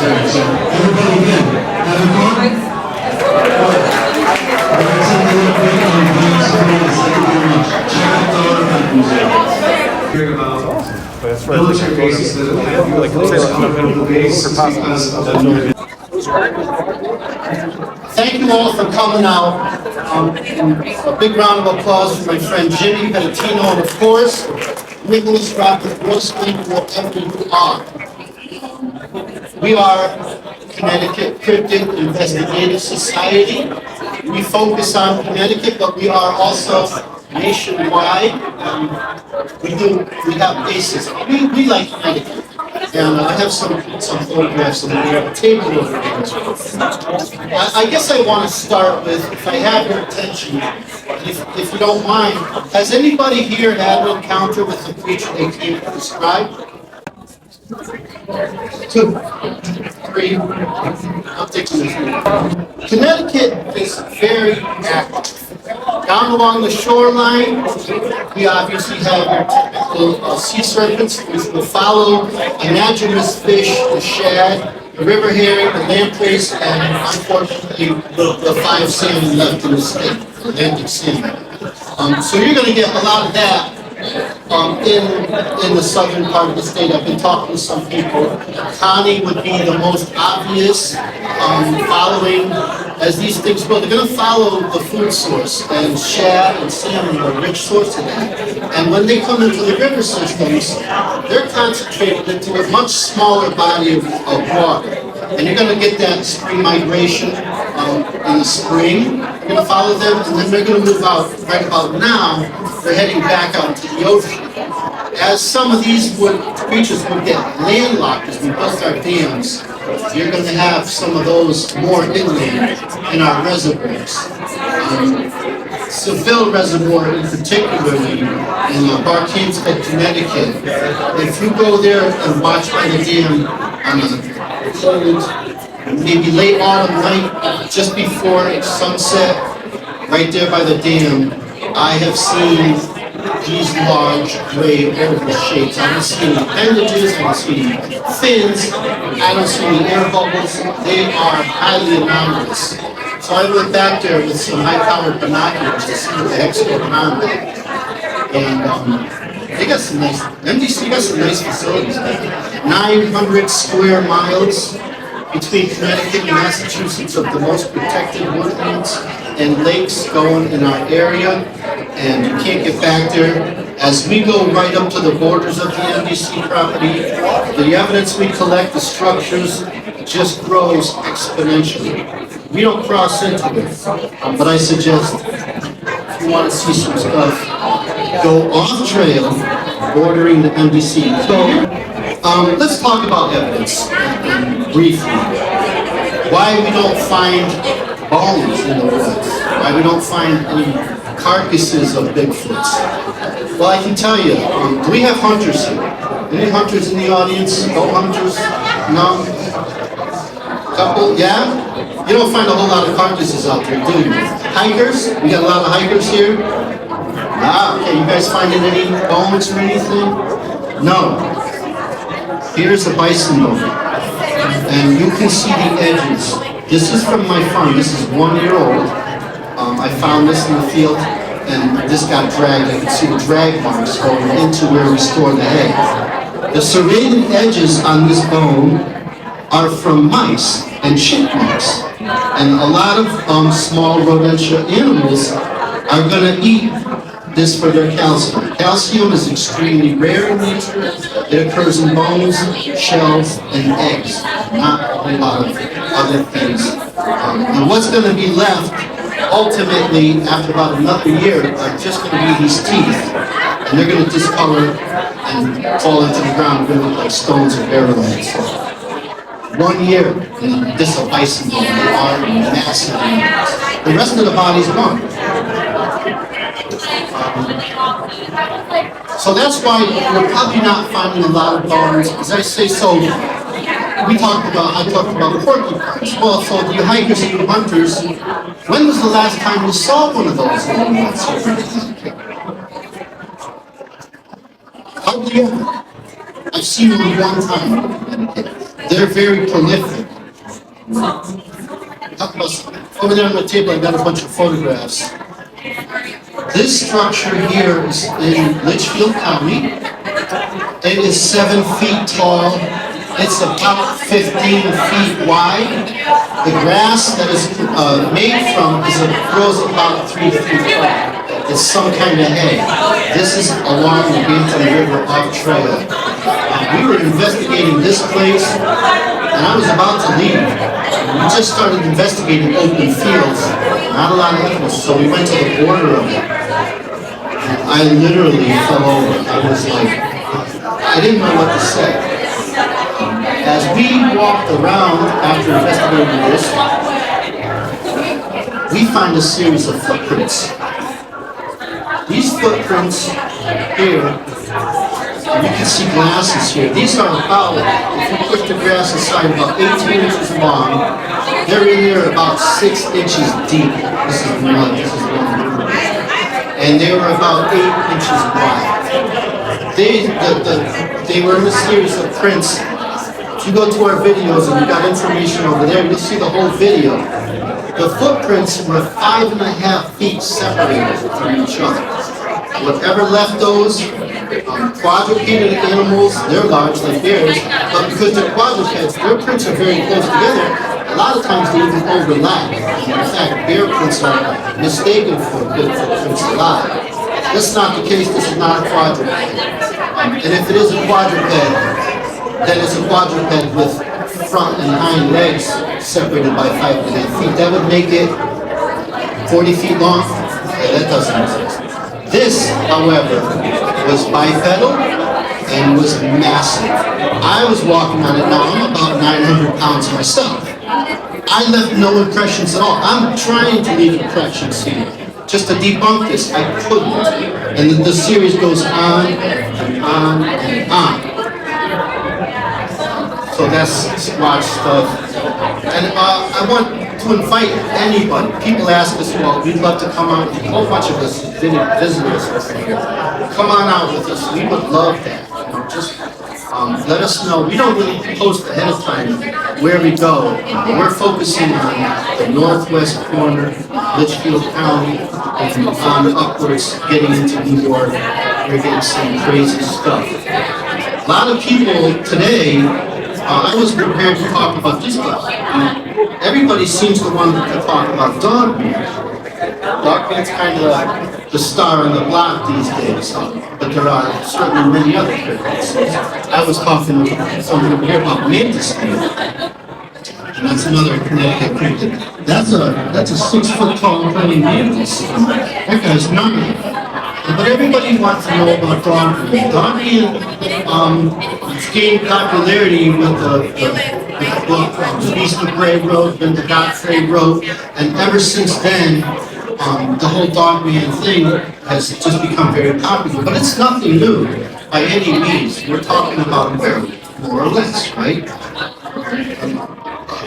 So everybody again, having fun? Thank you very much. Check out the other hearing about military bases that have Thank you all for coming out. A big round of applause for my friend Jimmy Pettino and of course, Nicholas Rocket Wilson, wherever you are. We are Connecticut Cryptid Investigative Society. We focus on Connecticut, but we are also nationwide. We have bases. We like Connecticut. And I have some photographs of the table over there. I guess I want to start with, if I have your attention, if you don't mind, has anybody here had an encounter with the creature they can't describe? 2, 3, I'll take this. Connecticut is very active. Down along the shoreline, we obviously have your typical sea serpents, which will follow anadromous fish, the shad, the river herring, the lampreys, and unfortunately the 5 salmon left in the state, the Atlantic salmon. So you're going to get a lot of that in the southern part of the state. I've been talking to some people. Connie would be the most obvious, following as these things go. They're going to follow the food source, and shad and salmon are a rich source of that. And when they come into the river systems, they're concentrated into a much smaller body of water. And you're going to get that spring migration in the spring. You're going to follow them, and then they're going to move out right about now. They're heading back out to the ocean. As some of these creatures would get landlocked as we built our dams, you're going to have some of those more inland in our reservoirs. Seville Reservoir in particularly, in Barkhamsted, Connecticut. If you go there and watch by the dam on a cold, maybe late autumn night, just before sunset, right there by the dam, I have seen these large gray oval shapes. I don't see any appendages, I don't see any fins, I don't see any air bubbles. They are highly anomalous. So I went back there with some high-powered binoculars to see what the heck's going on there. And they got some nice, MDC got some nice facilities back there. 900 square miles between Connecticut and Massachusetts of the most protected woodlands and lakes going in our area, and you can't get back there. As we go right up to the borders of the MDC property, the evidence we collect, the structures, just grows exponentially. We don't cross into it, but I suggest if you want to see some stuff, go off trail, bordering the MDC. So let's talk about evidence briefly. Why we don't find bones in the woods? Why we don't find any carcasses of Bigfoots? Well, I can tell you, do we have hunters here? Any hunters in the audience? No hunters? No? Couple? Yeah? You don't find a whole lot of carcasses out there, do you? Hikers? We got a lot of hikers here? Ah, okay, you guys finding any bones or anything? No. Here's a bison bone, and you can see the edges. This is from my farm. This is 1 year old. I found this in the field, and this got dragged. I can see the drag marks going into where we store the hay. The serrated edges on this bone are from mice and chipmunks, and a lot of small rodential animals are going to eat this for their calcium. Calcium is extremely rare in nature. It occurs in bones, shells, and eggs, not a whole lot of other things. And what's going to be left, ultimately, after about another year, are just going to be these teeth. And they're going to discolor and fall into the ground, really look like stones or arrowheads. 1 year, and this is a bison bone. They are massive animals. The rest of the body's gone. So that's why we're probably not finding a lot of bones. As I say, so I talked about porcupines. Well, so you hikers and you hunters, when was the last time you saw one of those in the woods? Hardly ever. I've seen one time. They're very prolific. Over there on the table, I got a bunch of photographs. This structure here is in Litchfield County. It is 7 feet tall. It's about 15 feet wide. The grass that is made from grows about 3 feet tall. It's some kind of hay. This is along the Bainton River off trail. We were investigating this place, and I was about to leave. We just started investigating open fields, not a lot of animals, so we went to the border of it. And I literally fell over. I was like, I didn't know what to say. As we walked around after investigating this, we find a series of footprints. These footprints here, you can see glasses here. These are about, if you push the grass aside, about 18 inches long. They're in there about 6 inches deep. This is mud, this is one. And they were about 8 inches wide. They were in a series of prints. If you go to our videos and you got information over there, you'll see the whole video. The footprints were 5.5 feet separated from each other. Whatever left those quadrupeded animals, they're large like bears, but because they're quadrupeds, their prints are very close together. A lot of times they even overlap. In fact, bear prints are mistaken for Bigfoot prints a lot. That's not the case. This is not a quadruped. And if it is a quadruped, then it's a quadruped with front and hind legs separated by 5.5 feet. That would make it 40 feet long. Yeah, that doesn't exist. This, however, was bipedal and was massive. I was walking on it now. I'm about 900 pounds myself. I left no impressions at all. I'm trying to leave impressions here. Just to debunk this, I couldn't. And the series goes on and on and on. So that's watch stuff. And I want to invite anybody. People ask us, well, we'd love to come out. A whole bunch of us visitors over here. Come on out with us. We would love that. You know, just let us know. We don't really post ahead of time where we go. We're focusing on the northwest corner, Litchfield County, and on upwards, getting into New York. We're getting some crazy stuff. A lot of people today. I was prepared to talk about this stuff. Everybody seems to want to talk about Dogman. Dogman's kind of the star on the block these days, but there are certainly many other cryptids. I was talking to someone over here about mantis snake, and that's another Connecticut cryptid. That's a 6 foot tall praying mantis. That guy's gnarly. But everybody wants to know about Dogman. Dogman gained popularity with the book Beast of Bray wrote, and the Godfrey wrote, and ever since then, the whole Dogman thing has just become very popular. But it's nothing new by any means. We're talking about werewolves, more or less, right?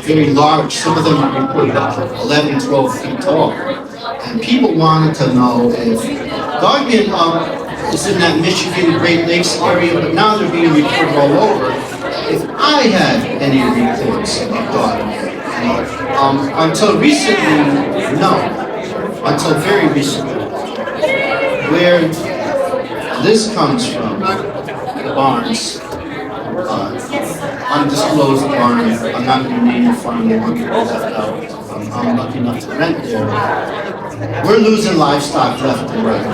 Very large. Some of them are reported up to 11, 12 feet tall. And people wanted to know if Dogman is in that Michigan Great Lakes area, but now they're being reported all over. If I had any reports of Dogman, until recently, no. Until very recently. Where this comes from, the barns, undisclosed barn. I'm not going to name the farm that left out. I'm lucky enough to rent there. We're losing livestock left and right.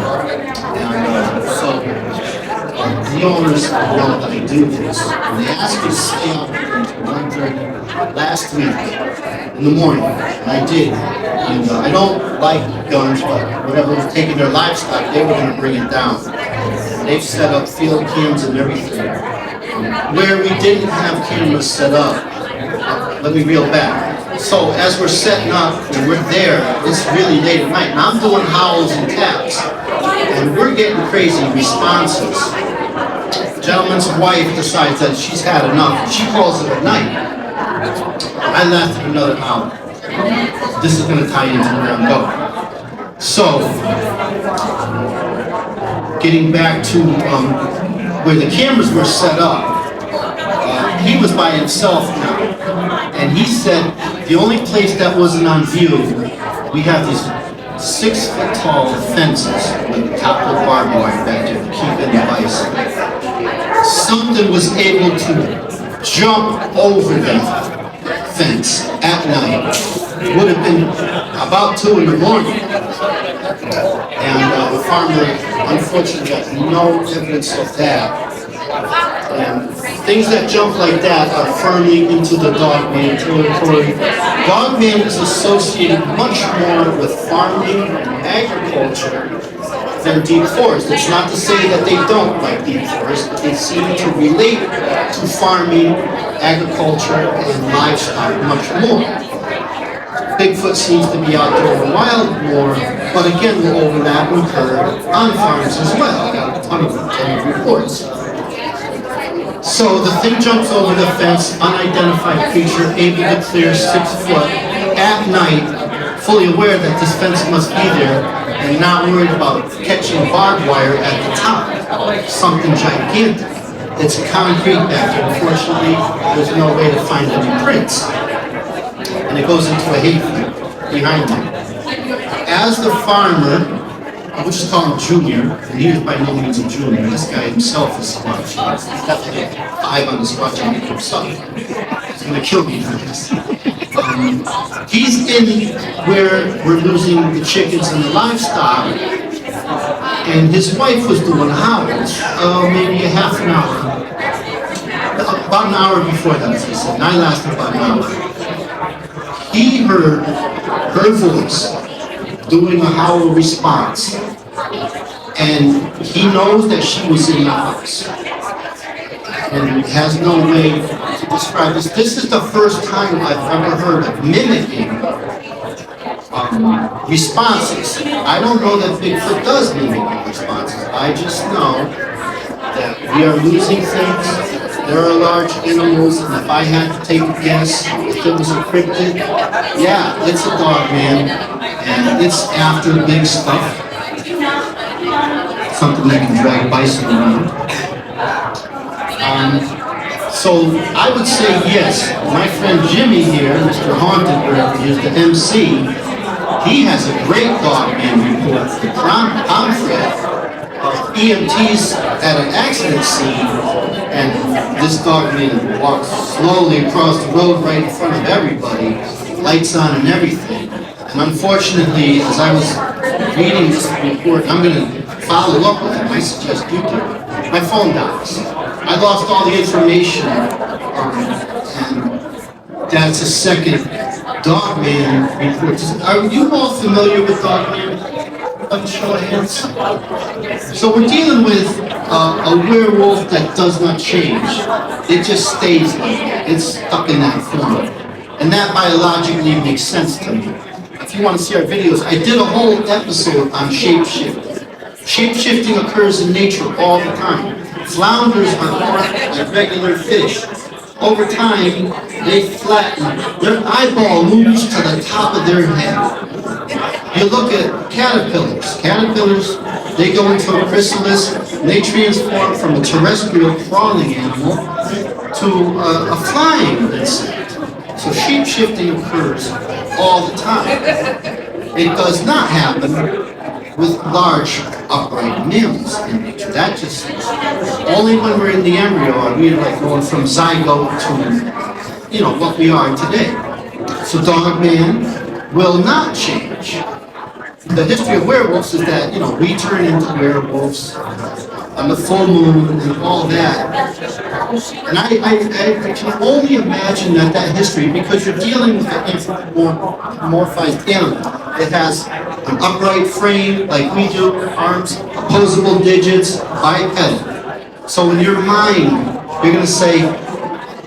And so the owners know that I do this. And they asked me to stay out until 1:30 last week in the morning. And I did. And I don't like guns, but whatever was taking their livestock, they were going to bring it down. They've set up field cams and everything. Where we didn't have cameras set up, let me reel back. So as we're setting up and we're there, it's really late at night, and I'm doing howls and taps, and we're getting crazy responses. The gentleman's wife decides that she's had enough, and she calls it at night. I left another hour. This is going to tie into where I'm going. So, getting back to where the cameras were set up, he was by himself now, and he said the only place that wasn't on view, we have these 6-foot-tall fences with copper barbed wire back there to keep in the bison. Something was able to jump over that fence at night. It would have been about 2 in the morning. And the farmer, unfortunately, got no evidence of that. And things that jump like that are firmly into the Dogman territory. Dogman is associated much more with farming and agriculture than deep forest. It's not to say that they don't like deep forest, but they seem to relate to farming, agriculture, and livestock much more. Bigfoot seems to be out there in the wild more, but again, we'll overlap with her on farms as well. Got a ton of reports. So the thing jumps over the fence, unidentified creature, able to clear 6 foot at night, fully aware that this fence must be there, and not worried about catching barbed wire at the top. Something gigantic. It's concrete back there. Unfortunately, there's no way to find any prints. And it goes into a hayfield behind him. As the farmer, we'll just call him Junior, and he is by no means a junior. This guy himself is smart. He's definitely a 5 on the squat jump himself. He's going to kill me for this. He's in where we're losing the chickens and the livestock, and his wife was doing howls, maybe a half an hour. About an hour before that, as he said, and I lasted about an hour. He heard her voice doing a howl response, and he knows that she was in the house, and has no way to describe this. This is the first time I've ever heard of mimicking responses. I don't know that Bigfoot does mimic responses. I just know that we are losing things. There are large animals, and if I had to take a guess, if it was a cryptid, yeah, it's a Dogman, and it's after big stuff. Something that can drag bison around. So I would say yes. My friend Jimmy here, Mr. Haunted, wherever he is, the MC, he has a great Dogman report. The pamphlet of EMTs at an accident scene, and this Dogman walks slowly across the road right in front of everybody, lights on and everything. And unfortunately, as I was reading this report, I'm going to follow up with him. I suggest you do. My phone dies. I lost all the information, and that's a second Dogman report. Are you all familiar with Dogman? Of show of hands. So we're dealing with a werewolf that does not change. It just stays like that. It's stuck in that form. And that biologically makes sense to me. If you want to see our videos, I did a whole episode on shapeshifting. Shapeshifting occurs in nature all the time. Flounders are morphed like regular fish. Over time, they flatten. Their eyeball moves to the top of their head. You look at caterpillars. Caterpillars, they go into a chrysalis, and they transform from a terrestrial crawling animal to a flying insect. So shape-shifting occurs all the time. It does not happen with large upright mammals in nature. That just, only when we're in the embryo are we like going from zygote to, what we are today. So Dogman will not change. The history of werewolves is that, we turn into werewolves on the full moon and all that. And I can only imagine that history, because you're dealing with an anthropomorphized animal. It has an upright frame like we do, arms, opposable digits, bipedal. So in your mind, you're going to say,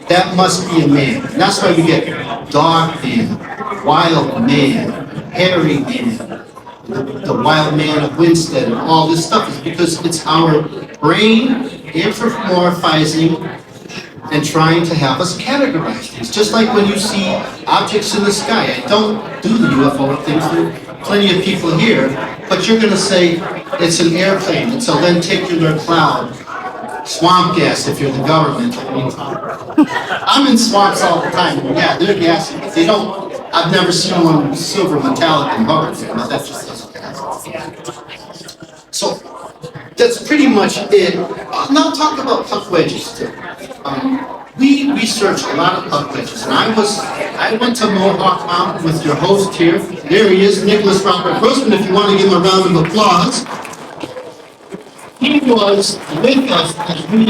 that must be a man. And that's why we get dog man, wild man, hairy man, the wild man of Winstead, and all this stuff is because it's our brain anthropomorphizing and trying to have us categorize things. Just like when you see objects in the sky. I don't do the UFO things. There are plenty of people here, but you're going to say it's an airplane, it's a lenticular cloud. swamp gas if you're the government. I mean, I'm in swamps all the time. Yeah, they're gassy. They don't. I've never seen one silver metallic and hard. But that just doesn't gas. So that's pretty much it. Now talk about puck wedges too. We researched a lot of puck wedges, and I went to Mohawk Mountain with your host here. There he is, Nicholas Robert Grossman. If you want to give him a round of applause. He was with us as we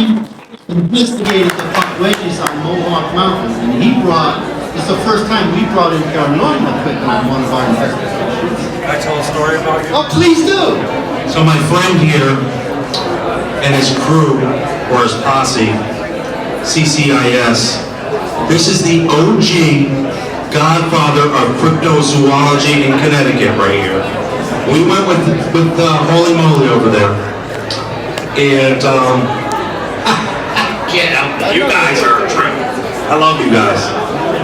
investigated the puck wedges on Mohawk Mountain, and it's the first time we brought in paranormal equipment on one of our investigations. Can I tell a story about you? Oh, please do! So my friend here and his crew, or his posse, CCIS, this is the OG godfather of cryptozoology in Connecticut right here. We went with Holy Moly over there. And, get out, you guys are a trip. I love you guys.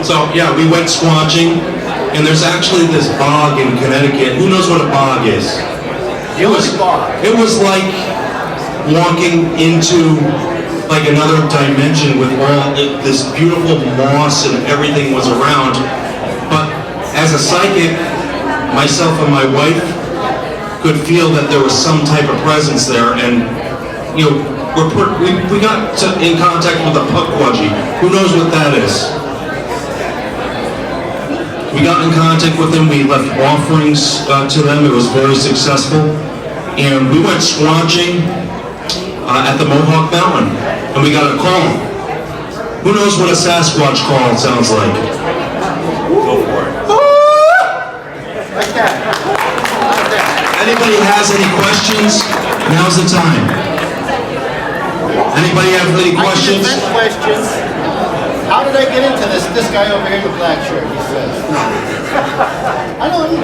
So, yeah, we went squatching, and there's actually this bog in Connecticut. Who knows what a bog is? It was like walking into like another dimension with all this beautiful moss and everything was around. But as a psychic, myself and my wife could feel that there was some type of presence there, and you know, we got in contact with a pukwudgie. Who knows what that is? We got in contact with them. We left offerings to them. It was very successful, and we went squatching at the Mohawk Mountain, and we got a call. Who knows what a Sasquatch call sounds like? Go for it. Anybody has any questions? Now's the time. Anybody have any questions? Questions. How did I get into this? This guy over here in the black shirt, he says. No. I don't know.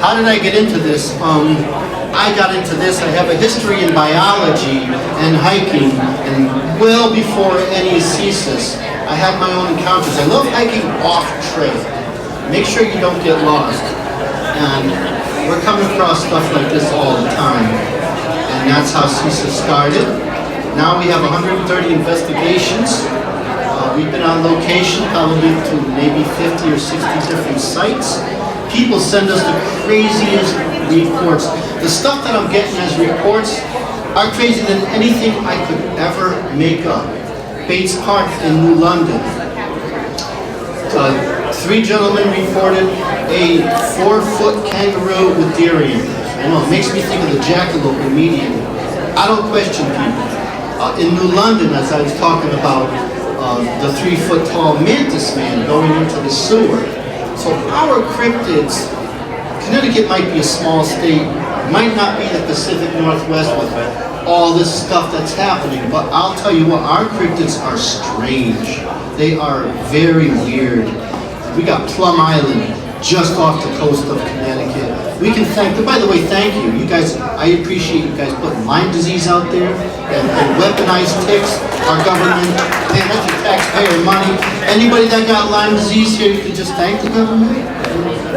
How did I get into this? I got into this. I have a history in biology and hiking, and well before any CCIS, I had my own encounters. I love hiking off trail. Make sure you don't get lost. And we're coming across stuff like this all the time. And that's how CCIS started. Now we have 130 investigations. We've been on location probably to maybe 50 or 60 different sites. People send us the craziest reports. The stuff that I'm getting as reports are crazier than anything I could ever make up. Bates Park in New London. 3 gentlemen reported a 4-foot kangaroo with deer antlers. I know, it makes me think of the jackalope immediately. I don't question people. In New London, as I was talking about, the 3-foot tall mantis man going into the sewer. So our cryptids, Connecticut might be a small state, might not be the Pacific Northwest with all this stuff that's happening, but I'll tell you what, our cryptids are strange. They are very weird. We got Plum Island just off the coast of Connecticut. We can thank them. By the way, thank you. You guys, I appreciate you guys putting Lyme disease out there and weaponized ticks. Our government, man, that's your taxpayer money. Anybody that got Lyme disease here, you can just thank the government.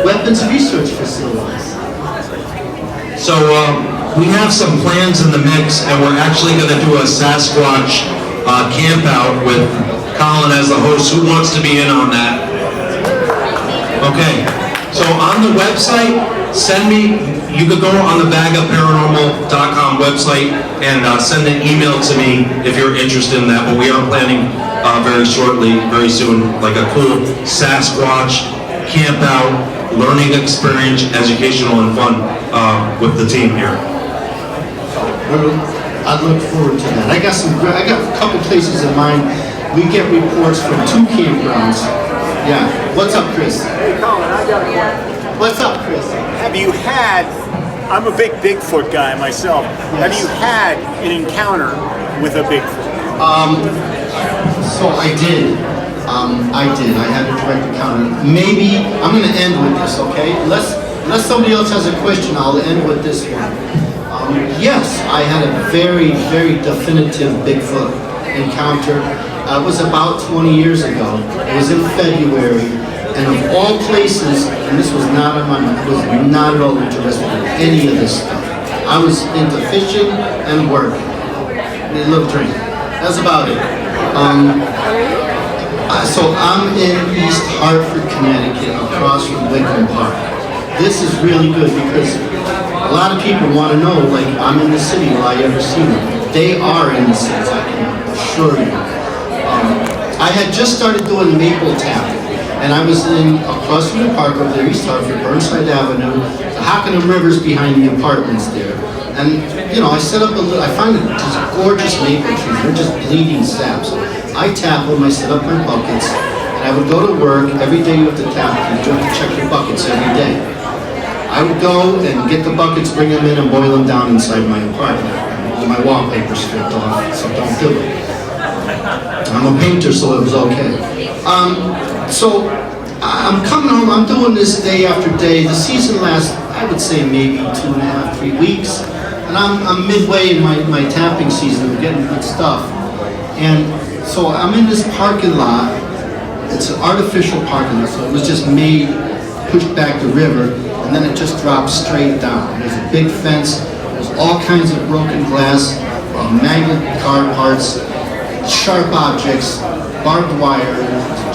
Weapons research facilities. So we have some plans in the mix, and we're actually going to do a Sasquatch camp out with Colin as the host. Who wants to be in on that? Okay, so on the website, you could go on the bagofparanormal.com website and send an email to me if you're interested in that, but we are planning very shortly, very soon, like a cool Sasquatch camp out, learning experience, educational and fun with the team here. I look forward to that. I got a couple places in mind. We get reports from 2 campgrounds. Yeah. What's up, Chris? Hey, Colin, I got a question. What's up, Chris? Have you had, I'm a big Bigfoot guy myself, Have you had an encounter with a Bigfoot? So I did. I had a direct encounter. Maybe, I'm going to end with this, okay? Unless somebody else has a question, I'll end with this one. Yes, I had a very, very definitive Bigfoot encounter. It was about 20 years ago. It was in February, and of all places, and this was not on my mind, I was not at all interested in any of this stuff. I was into fishing and working. a little drink. That's about it. So I'm in East Hartford, Connecticut, across from Wickham Park. This is really good because a lot of people want to know, like, I'm in the city, will I ever see them? They are in the city, I can assure you. I had just started doing maple tapping, and I was across from the park over there, East Hartford, Burnside Avenue, the Hockenham River's behind the apartments there. And, you know, I set up I find these gorgeous maple trees, they're just bleeding saps. I tap them, I set up my buckets, and I would go to work. Every day you have to tap, you have to check your buckets every day. I would go and get the buckets, bring them in, and boil them down inside my apartment. All my wallpaper stripped off, so don't do it. I'm a painter, so it was okay. So I'm coming home, I'm doing this day after day. The season lasts, I would say, maybe 2.5, 3 weeks. And I'm midway in my tapping season, I'm getting good stuff. And so I'm in this parking lot. It's an artificial parking lot, so it was just made, pushed back the river, and then it just drops straight down. There's a big fence, there's all kinds of broken glass, magnet car parts, sharp objects, barbed wire,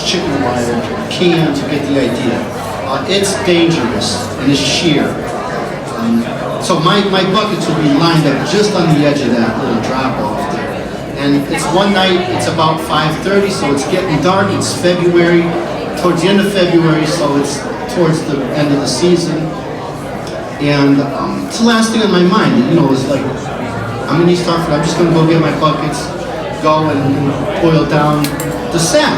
chicken wire, cans, you get the idea. It's dangerous and it's sheer. So my buckets will be lined up just on the edge of that little drop off there. And it's one night, it's about 5:30, so it's getting dark, it's February, towards the end of February, so it's towards the end of the season. And it's the last thing on my mind, you know, it's like, I'm in East Hartford, I'm just gonna go get my buckets, go and boil down the sap.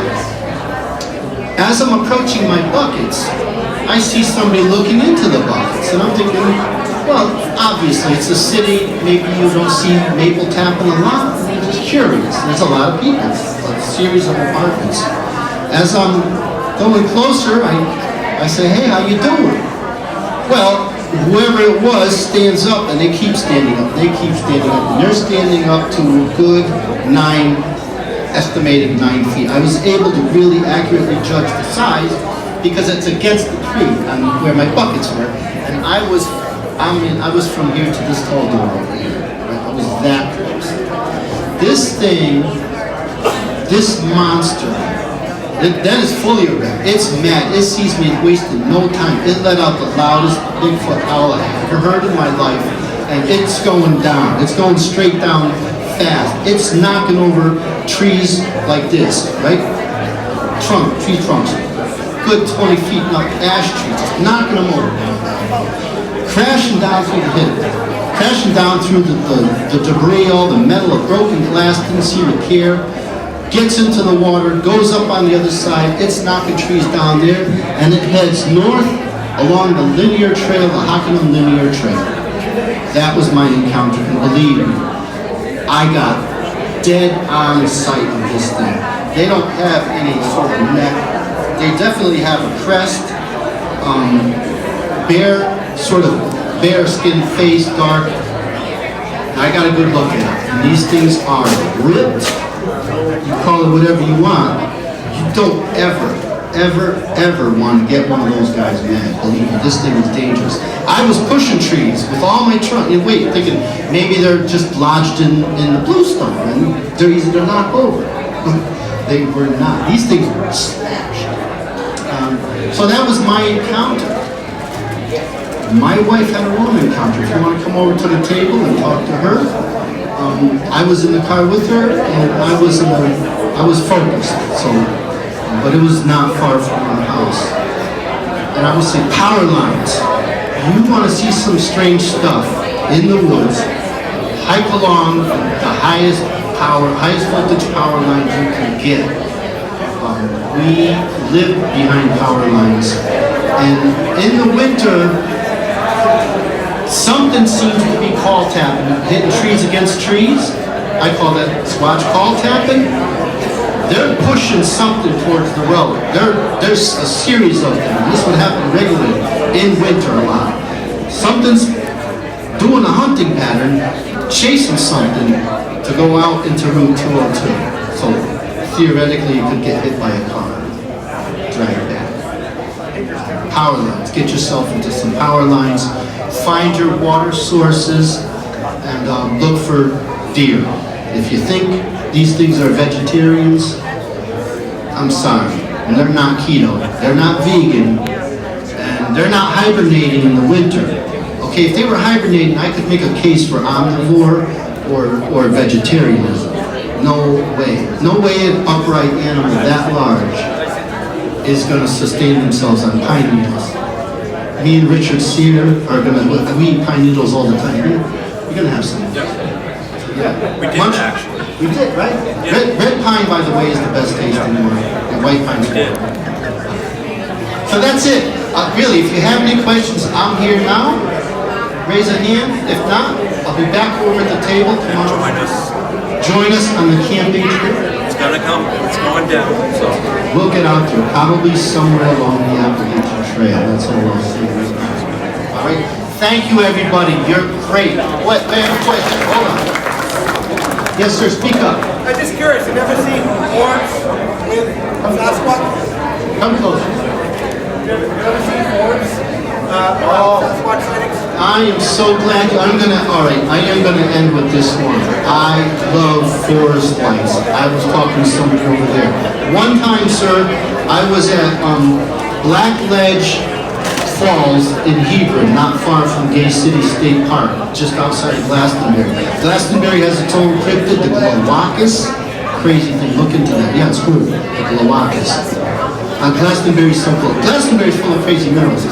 As I'm approaching my buckets, I see somebody looking into the buckets, and I'm thinking, well, obviously it's a city, maybe you don't see maple tapping a lot, I'm just curious. There's a lot of people, a series of apartments. As I'm going closer, I say, hey, how you doing? Well, whoever it was stands up, and they keep standing up, they keep standing up, and they're standing up to a good estimated 9 feet. I was able to really accurately judge the size because it's against the tree on where my buckets were, and I was from here to this tall door over here. Right? I was that close. This thing, this monster, that is fully erect. It's mad. It sees me. It wasted no time. It let out the loudest Bigfoot howl I have ever heard in my life, and it's going down. It's going straight down fast. It's knocking over trees like this, right? Tree trunks. Good 20 feet up, ash trees, just knocking them over. Crashing down through the hill. Crashing down through the debris, all the metal, of broken glass, didn't seem to care. Gets into the water, goes up on the other side, it's knocking trees down there, and it heads north along the linear trail, the Hockenham linear trail. That was my encounter, and believe me, I got dead on sight of this thing. They don't have any sort of neck. They definitely have a crest, bare skin face, dark. I got a good look at it, and these things are ripped. You call it whatever you want. You don't ever want to get one of those guys mad. Believe me, this thing is dangerous. I was pushing trees with all my trunk, and wait, thinking maybe they're just lodged in the bluestone, and they're easy to knock over. They were not. These things were smashed. So that was my encounter. My wife had her own encounter. If you want to come over to the table and talk to her, I was in the car with her, and I was focused. So, but it was not far from our house. And I would say power lines. You want to see some strange stuff in the woods? Hike along the highest voltage power lines you can get. We live behind power lines, and in the winter, something seems to be call tapping, hitting trees against trees. I call that squatch call tapping. They're pushing something towards the road. There's a series of them. This would happen regularly in winter a lot. Something's doing a hunting pattern, chasing something to go out into Route 202. So theoretically, you could get hit by a car, drag back. Power lines. Get yourself into some power lines. Find your water sources and look for deer. If you think these things are vegetarians, I'm sorry. And they're not keto, they're not vegan, and they're not hibernating in the winter. Okay, if they were hibernating, I could make a case for omnivore or vegetarianism. No way. No way an upright animal that large is going to sustain themselves on pine needles. Me and Richard Sear are going to, we eat pine needles all the time. You're going to have some. Yeah. We did actually. We did, right? Red pine, by the way, is the best tasting one. And white pine is good. So that's it. Really, if you have any questions, I'm here now. Raise a hand. If not, I'll be back over at the table tomorrow. Join us on the camping trip. It's gonna come. It's going down. So We'll get out there, probably somewhere along the Appalachian Trail. That's all I'll say right now. All right. Thank you, everybody. You're great. What? I have a question. Hold on. Yes, sir. Speak up. I'm just curious, you never seen horns with Sasquatch? Come closer. You ever seen horns? Sasquatch sightings? I am so glad I am gonna end with this one. I love forest lights. I was talking to somebody over there. One time, sir, I was at Black Ledge Falls in Hebron, not far from Gay City State Park, just outside of Glastonbury. Glastonbury has its own cryptid, the Glowacus. Crazy thing, look into that. Yeah, it's cool, the Glowacus. Glastonbury's so cool. Glastonbury's full of crazy minerals.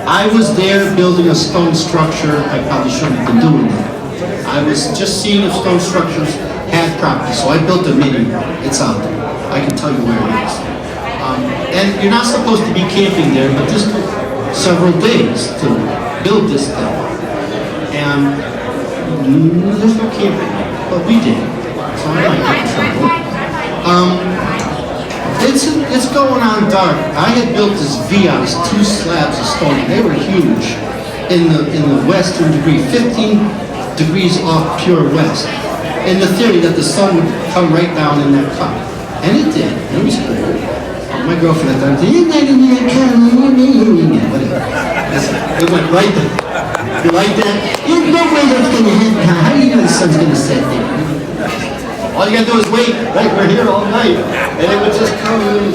I was there building a stone structure. I probably shouldn't have been doing that. I was just seeing if stone structures had property, so I built a mini. It's out there. I can tell you where it is. And you're not supposed to be camping there, but this took several days to build this thing. And there's no camping, but we did. So I'm not getting trouble. It's going on dark. I had built this V out of 2 slabs of stone. They were huge in the western degree, 15 degrees off pure west. In the theory that the sun would come right down in that cup. And it did. It was cool. My girlfriend at the time said, "You're not in that it went right there. You like that? There's no way that's going to happen. How do you know the sun's going to set there? All you got to do is wait. Right, we're here all night. And it would just come and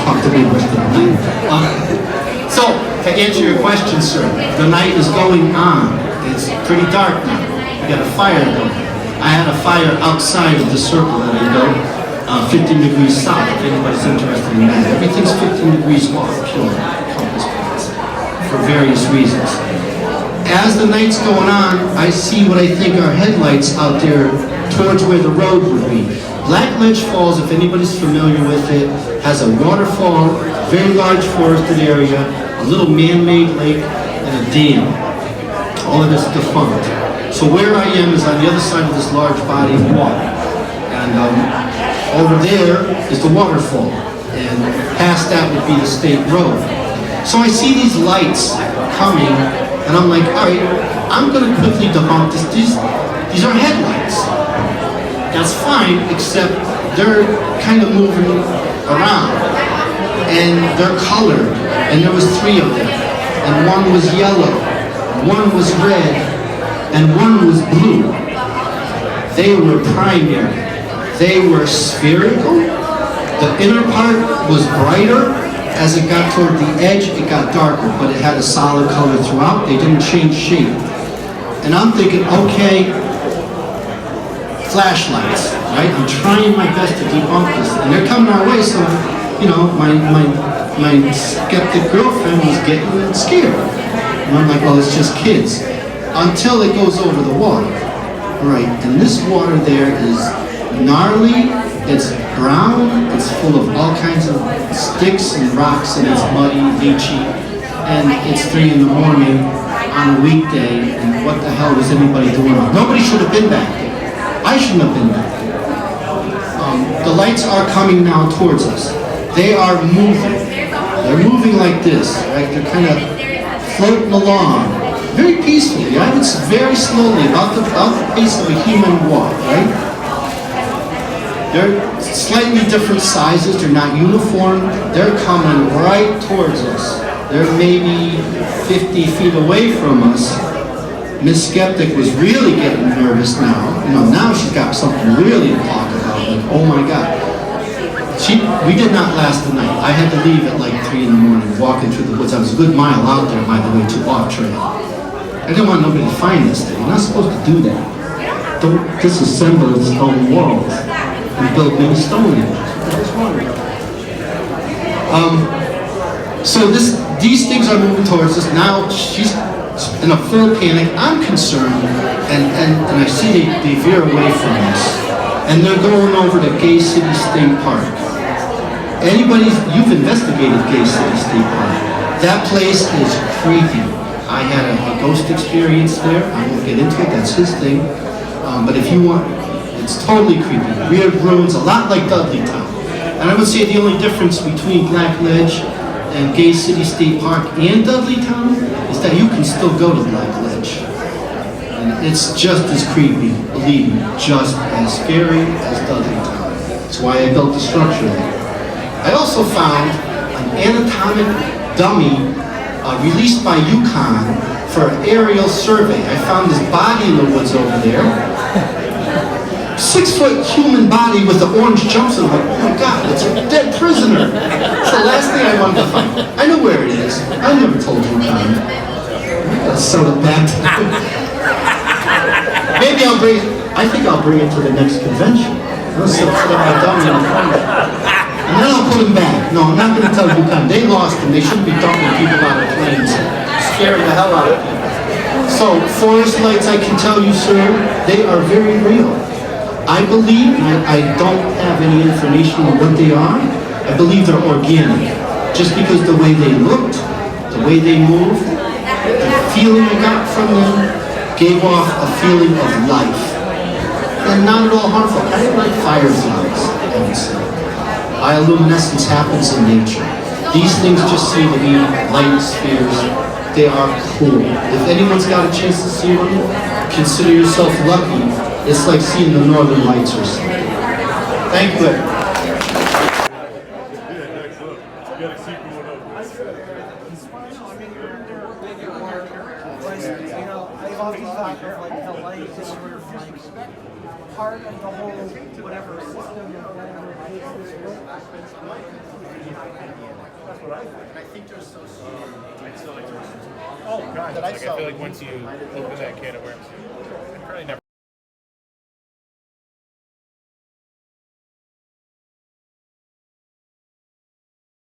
talk to me the rest of the night. So, to answer your question, sir, the night is going on. It's pretty dark now. We got a fire going. I had a fire outside of the circle that I built. 15 degrees south, if anybody's interested in that. Everything's 15 degrees off pure compass points for various reasons. As the night's going on, I see what I think are headlights out there towards where the road would be. Black Ledge Falls, if anybody's familiar with it, has a waterfall, very large forested area, a little man-made lake, and a dam. All of this defunct. So where I am is on the other side of this large body of water. And over there is the waterfall, and past that would be the state road. So I see these lights coming, and I'm like, all right, I'm going to quickly debunk this. These are headlights. That's fine, except they're kind of moving around, and they're colored, and there was 3 of them, and one was yellow, one was red, and one was blue. They were primary. They were spherical. The inner part was brighter. As it got toward the edge, it got darker, but it had a solid color throughout. They didn't change shape. And I'm thinking, okay, flashlights, right? I'm trying my best to debunk this. And they're coming our way, so, you know, my skeptic girlfriend was getting scared. And I'm like, well, it's just kids. Until it goes over the water. All right, and this water there is gnarly, it's brown, it's full of all kinds of sticks and rocks, and it's muddy, leachy, and it's 3 in the morning on a weekday, and what the hell was anybody doing? Nobody should have been back there. I shouldn't have been back there. The lights are coming now towards us. They are moving. They're moving like this, right? They're kind of floating along, very peacefully. I would say very slowly, about the pace of a human walk, right? They're slightly different sizes, they're not uniform, they're coming right towards us. They're maybe 50 feet away from us, Miss Skeptic was really getting nervous now. You know, now she's got something really to talk about. Like, oh my God. We did not last the night. I had to leave at like 3 in the morning, walking through the woods. I was a good mile out there, by the way, to off trail. I didn't want nobody to find this thing. You're not supposed to do that. Don't disassemble its own walls and build new stone in it. What's wrong with that? So these things are moving towards us. Now she's in a full panic. I'm concerned, and I see they veer away from us. And they're going over to Gay City State Park. You've investigated Gay City State Park. That place is creepy. I had a ghost experience there. I won't get into it, that's his thing. But if you want, it's totally creepy. Weird ruins, a lot like Dudleytown. And I would say the only difference between Black Ledge and Gay City State Park and Dudleytown is that you can still go to Black Ledge. And it's just as creepy, believe me, just as scary as Dudleytown. That's why I built the structure there. I also found an anatomic dummy released by UConn for an aerial survey. I found this body in the woods over there. 6-foot human body with the orange jumpsuit. I'm like, oh my God, it's a dead prisoner. It's the last thing I wanted to find. I know where it is. I never told UConn. I'll sell it back to them. Maybe I think I'll bring it to the next convention. I'll set my dummy in front of it. And then I'll put him back. No, I'm not going to tell UConn. They lost him. They shouldn't be dumping people out of planes. Scaring the hell out of people. So, forest lights, I can tell you, sir, they are very real. I believe, I don't have any information on what they are, I believe they're organic. Just because the way they looked, the way they moved, the feeling I got from them gave off a feeling of life. And not at all harmful. I didn't like fireflies, I would say. Bioluminescence happens in nature. These things just seem to be light spheres. They are cool. If anyone's got a chance to see one, consider yourself lucky. It's like seeing the northern lights or something. Thank you. I've always thought of like the light is sort of like part of the whole whatever system of whatever makes this work. That's what I think. I think they're so Oh, God. Like, I feel like once you open that can of worms, you probably never